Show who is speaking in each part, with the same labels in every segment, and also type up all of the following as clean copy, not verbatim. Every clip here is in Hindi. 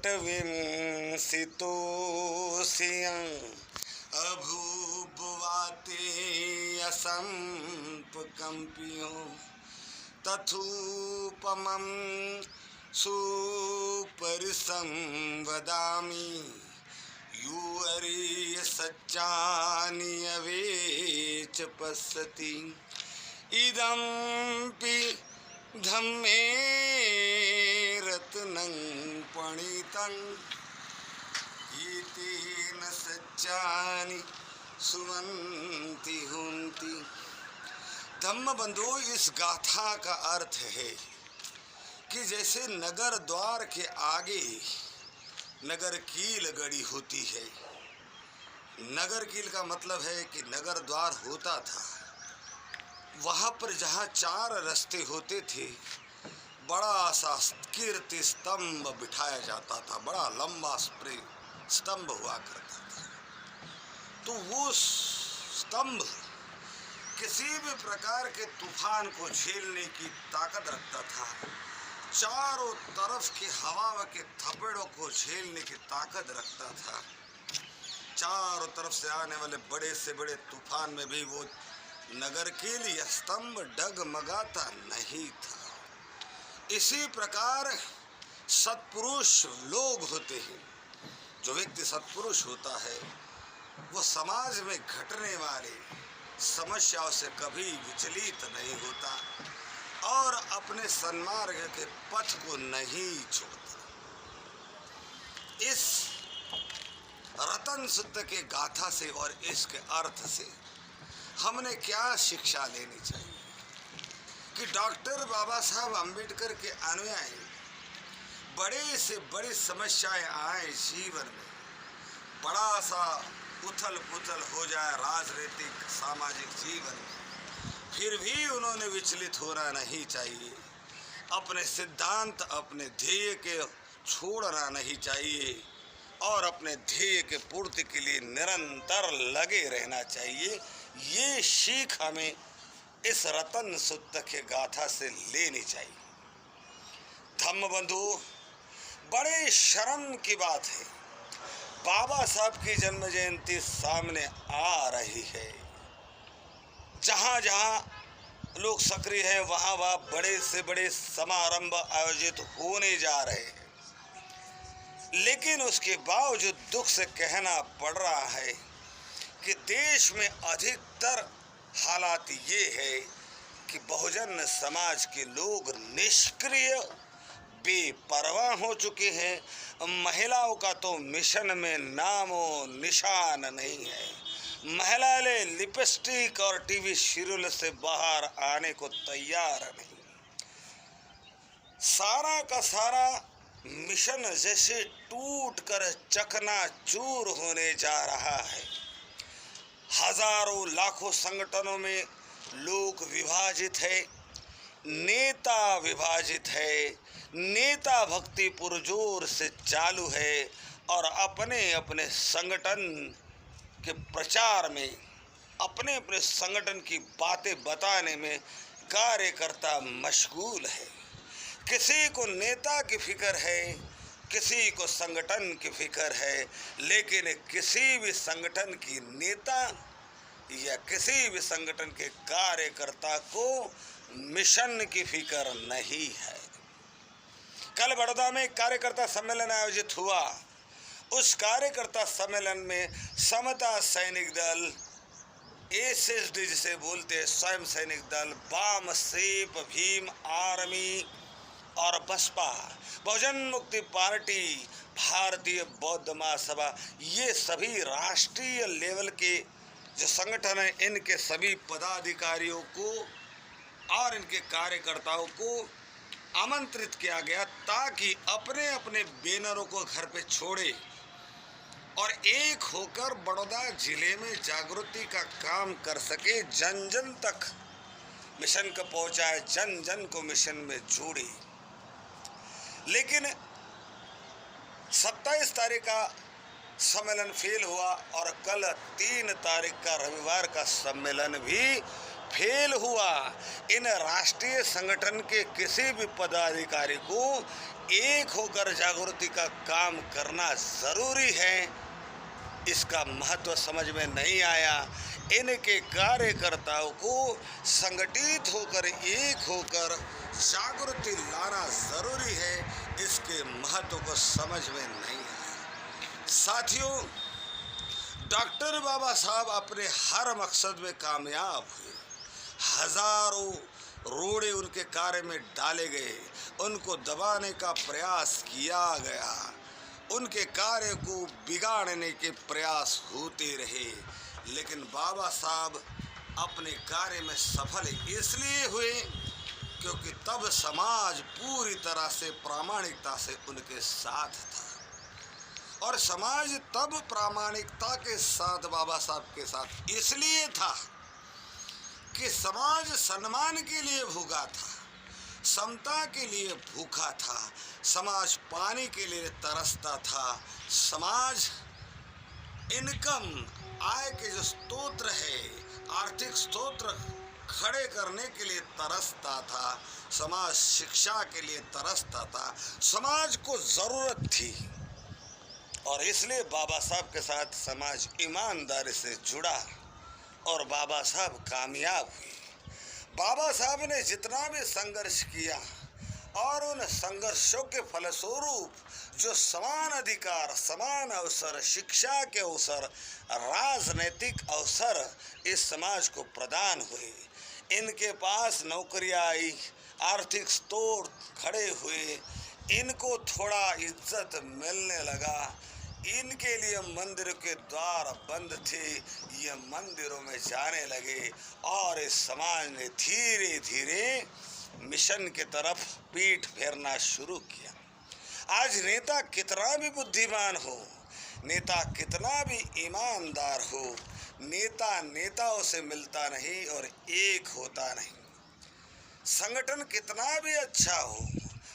Speaker 1: षट्विंशितोऽस्यम् अभूभुवाते असम्पकम्पियो तथूपमं सुपरिसं वदामि यूअरे सच्चानि अवेच पश्यति इदम्पि धम्मे रत्नं पणितं एतेन सच्चानि सुवन्ति हुन्ति। धम्म बंधु, इस गाथा का अर्थ है कि जैसे नगर द्वार के आगे नगर कील गड़ी होती है। नगर कील का मतलब है कि नगर द्वार होता था, वहाँ पर जहाँ 4 रास्ते होते थे बड़ा सा कीर्ति स्तंभ बिठाया जाता था, बड़ा लंबा स्तंभ हुआ करता था। तो वो स्तंभ किसी भी प्रकार के तूफान को झेलने की ताकत रखता था, चारों तरफ की हवा के थपेड़ों को झेलने की ताकत रखता था। चारों तरफ से आने वाले बड़े से बड़े तूफान में भी वो नगर के लिए स्तंभ डगमगाता नहीं था। इसी प्रकार सत्पुरुष लोग होते हैं। जो व्यक्ति सत्पुरुष होता है वो समाज में घटने वाले समस्याओं से कभी विचलित नहीं होता और अपने सन्मार्ग के पथ को नहीं छोड़ता। इस रतन सूत्र के गाथा से और इसके अर्थ से हमने क्या शिक्षा लेनी चाहिए कि डॉक्टर बाबा साहब अम्बेडकर के अनुयायी बड़े से बड़ी समस्याएं आए जीवन में, बड़ा सा उथल पुथल हो जाए राजनीतिक सामाजिक जीवन में, फिर भी उन्होंने विचलित होना नहीं चाहिए। अपने सिद्धांत अपने ध्येय के छोड़ना नहीं चाहिए और अपने ध्येय के पूर्ति के लिए निरंतर लगे रहना चाहिए। ये सीख हमें इस रतन सूत्र के गाथा से लेनी चाहिए। धम्म बंधु, बड़े शर्म की बात है, बाबा साहब की जन्म जयंती सामने आ रही है। जहाँ जहाँ लोग सक्रिय हैं वहाँ वहाँ बड़े से बड़े समारंभ आयोजित होने जा रहे हैं, लेकिन उसके बावजूद दुख से कहना पड़ रहा है कि देश में अधिकतर हालात ये है कि बहुजन समाज के लोग निष्क्रिय बेपरवाह हो चुके हैं। महिलाओं का तो मिशन में नामो निशान नहीं है। महिलाएं लिपस्टिक और टीवी सीरियल से बाहर आने को तैयार नहीं। सारा का सारा मिशन जैसे टूट कर चकनाचूर होने जा रहा है। हजारों लाखों संगठनों में लोग विभाजित है, नेता विभाजित है, नेता भक्ति पुरजोर से चालू है और अपने अपने संगठन के प्रचार में, अपने अपने संगठन की बातें बताने में कार्यकर्ता मशगूल है। किसी को नेता की फिक्र है, किसी को संगठन की फिक्र है, लेकिन किसी भी संगठन की नेता या किसी भी संगठन के कार्यकर्ता को मिशन की फिक्र नहीं है। कल बड़ौदा में एक कार्यकर्ता सम्मेलन आयोजित हुआ। उस कार्यकर्ता सम्मेलन में समता सैनिक दल, एसएसडी जिसे बोलते हैं स्वयं सैनिक दल, वाम सेप, भीम आर्मी और बसपा, बहुजन मुक्ति पार्टी, भारतीय बौद्ध महासभा, ये सभी राष्ट्रीय लेवल के जो संगठन हैं, इनके सभी पदाधिकारियों को और इनके कार्यकर्ताओं को आमंत्रित किया गया ताकि अपने अपने बैनरों को घर पे छोड़े और एक होकर बड़ौदा जिले में जागृति का काम कर सके, जन जन तक मिशन को पहुंचाए, जन जन को मिशन में जोड़े। लेकिन 27 तारीख का सम्मेलन फेल हुआ और कल 3 तारीख का रविवार का सम्मेलन भी फेल हुआ। इन राष्ट्रीय संगठन के किसी भी पदाधिकारी को एक होकर जागृति का काम करना जरूरी है, इसका महत्व समझ में नहीं आया। इनके कार्यकर्ताओं को संगठित होकर एक होकर जागृति लाना जरूरी है, इसके महत्व को समझ में नहीं आया। साथियों, डॉक्टर बाबा साहब अपने हर मकसद में कामयाब हुए। हजारों रोड़े उनके कार्य में डाले गए, उनको दबाने का प्रयास किया गया, उनके कार्य को बिगाड़ने के प्रयास होते रहे, लेकिन बाबा साहब अपने कार्य में सफल इसलिए हुए क्योंकि तब समाज पूरी तरह से प्रामाणिकता से उनके साथ था। और समाज तब प्रामाणिकता के साथ बाबा साहब के साथ इसलिए था कि समाज सम्मान के लिए भूखा था, समता के लिए भूखा था, समाज पानी के लिए तरसता था, समाज इनकम आय के जो स्रोत है, आर्थिक स्रोत खड़े करने के लिए तरसता था, समाज शिक्षा के लिए तरसता था, समाज को जरूरत थी। और इसलिए बाबा साहब के साथ समाज ईमानदारी से जुड़ा और बाबा साहब कामयाब हुए। बाबा साहब ने जितना भी संघर्ष किया और उन संघर्षों के फलस्वरूप जो समान अधिकार, समान अवसर, शिक्षा के अवसर, राजनीतिक अवसर इस समाज को प्रदान हुए, इनके पास नौकरियां आई, आर्थिक स्रोत खड़े हुए, इनको थोड़ा इज्जत मिलने लगा, इनके लिए मंदिर के द्वार बंद थे, ये मंदिरों में जाने लगे और इस समाज ने धीरे धीरे मिशन की तरफ पीठ फेरना शुरू किया। आज नेता कितना भी बुद्धिमान हो, नेता कितना भी ईमानदार हो, नेता नेताओं से मिलता नहीं और एक होता नहीं। संगठन कितना भी अच्छा हो,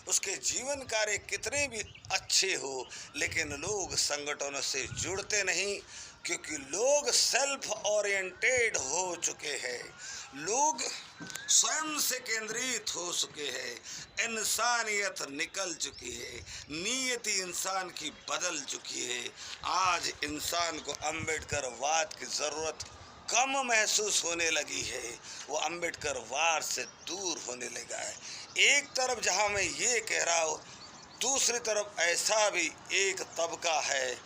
Speaker 1: उसके जीवन कार्य कितने भी अच्छे हो, लेकिन लोग संगठनों से जुड़ते नहीं क्योंकि लोग सेल्फ ओरिएंटेड हो चुके हैं, लोग स्वयं से केंद्रित हो चुके हैं, इंसानियत निकल चुकी है, नियति इंसान की बदल चुकी है। आज इंसान को अम्बेडकर वाद की ज़रूरत कम महसूस होने लगी है, वो अम्बेडकर वाद से दूर होने लगा है। एक तरफ जहाँ मैं ये कह रहा हूँ, दूसरी तरफ ऐसा भी एक तबका है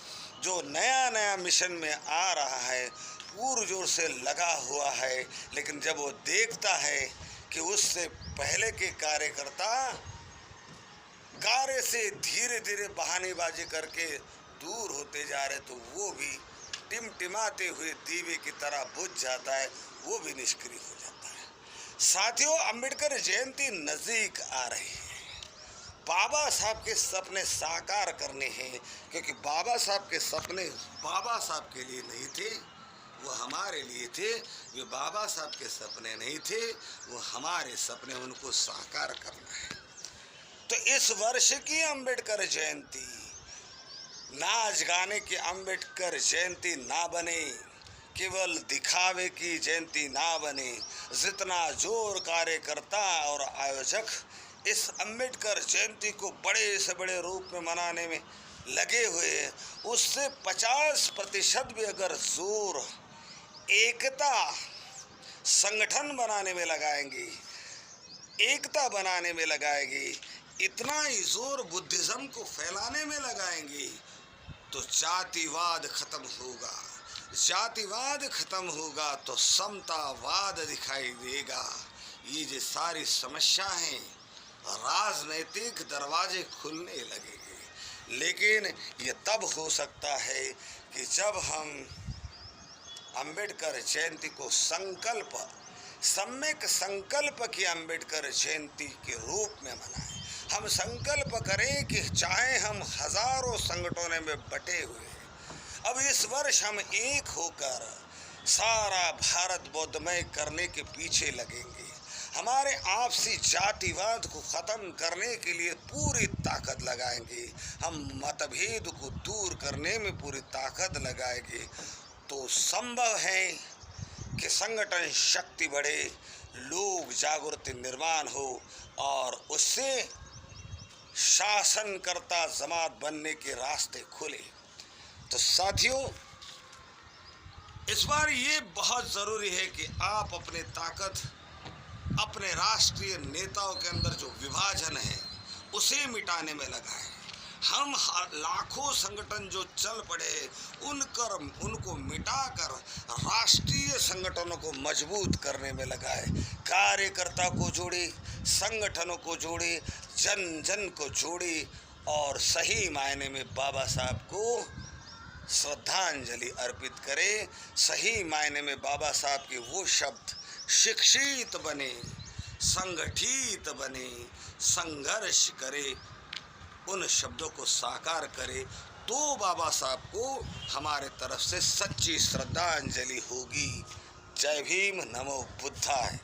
Speaker 1: जो नया नया मिशन में आ रहा है, पूरे जोर से लगा हुआ है, लेकिन जब वो देखता है कि उससे पहले के कार्यकर्ता कार्य से धीरे धीरे बहानेबाजी करके दूर होते जा रहे, तो वो भी टिमटिमाते हुए दीवे की तरह बुझ जाता है, वो भी निष्क्रिय हो जाता है। साथियों, अम्बेडकर जयंती नज़दीक आ रही है। बाबा साहब के सपने साकार करने हैं, क्योंकि बाबा साहब के सपने बाबा साहब के लिए नहीं थे, वो हमारे लिए थे। वे बाबा साहब के सपने नहीं थे, वो हमारे सपने, उनको साकार करना है। तो इस वर्ष की अम्बेडकर जयंती नाच गाने की अम्बेडकर जयंती ना बने, केवल दिखावे की जयंती ना बने। जितना जोर कार्यकर्ता और आयोजक इस अम्बेडकर जयंती को बड़े से बड़े रूप में मनाने में लगे हुए हैं, उससे 50% भी अगर जोर एकता संगठन बनाने में लगाएंगे, एकता बनाने में लगाएंगे, इतना ही जोर बुद्धिज्म को फैलाने में लगाएंगे, तो जातिवाद खत्म होगा। जातिवाद खत्म होगा तो समतावाद दिखाई देगा। ये जो सारी समस्या हैं, राजनीतिक दरवाजे खुलने लगेंगे। लेकिन ये तब हो सकता है कि जब हम अम्बेडकर जयंती को सम्यक संकल्प की अम्बेडकर जयंती के रूप में मनाएं। हम संकल्प करें कि चाहे हम हजारों संगठनों में बटे हुए, अब इस वर्ष हम एक होकर सारा भारत बौद्धमय करने के पीछे लगेंगे। हमारे आपसी जातिवाद को ख़त्म करने के लिए पूरी ताकत लगाएंगे, हम मतभेद को दूर करने में पूरी ताकत लगाएंगे। तो संभव है कि संगठन शक्ति बढ़े, लोक जागृति निर्माण हो और उससे शासनकर्ता जमात बनने के रास्ते खुले। तो साथियों, इस बार ये बहुत ज़रूरी है कि आप अपने ताकत, अपने राष्ट्रीय नेताओं के अंदर जो विभाजन है उसे मिटाने में लगाएं। हम लाखों संगठन जो चल पड़े उनको मिटाकर राष्ट्रीय संगठनों को मजबूत करने में लगाए। कार्यकर्ता को जोड़े, संगठनों को जोड़े, जन जन को जोड़े और सही मायने में बाबा साहब को श्रद्धांजलि अर्पित करें। सही मायने में बाबा साहब के वो शब्द शिक्षित बने, संगठित बने, संघर्ष करे, उन शब्दों को साकार करे, तो बाबा साहब को हमारे तरफ से सच्ची श्रद्धांजलि होगी। जय भीम, नमो बुद्धाय।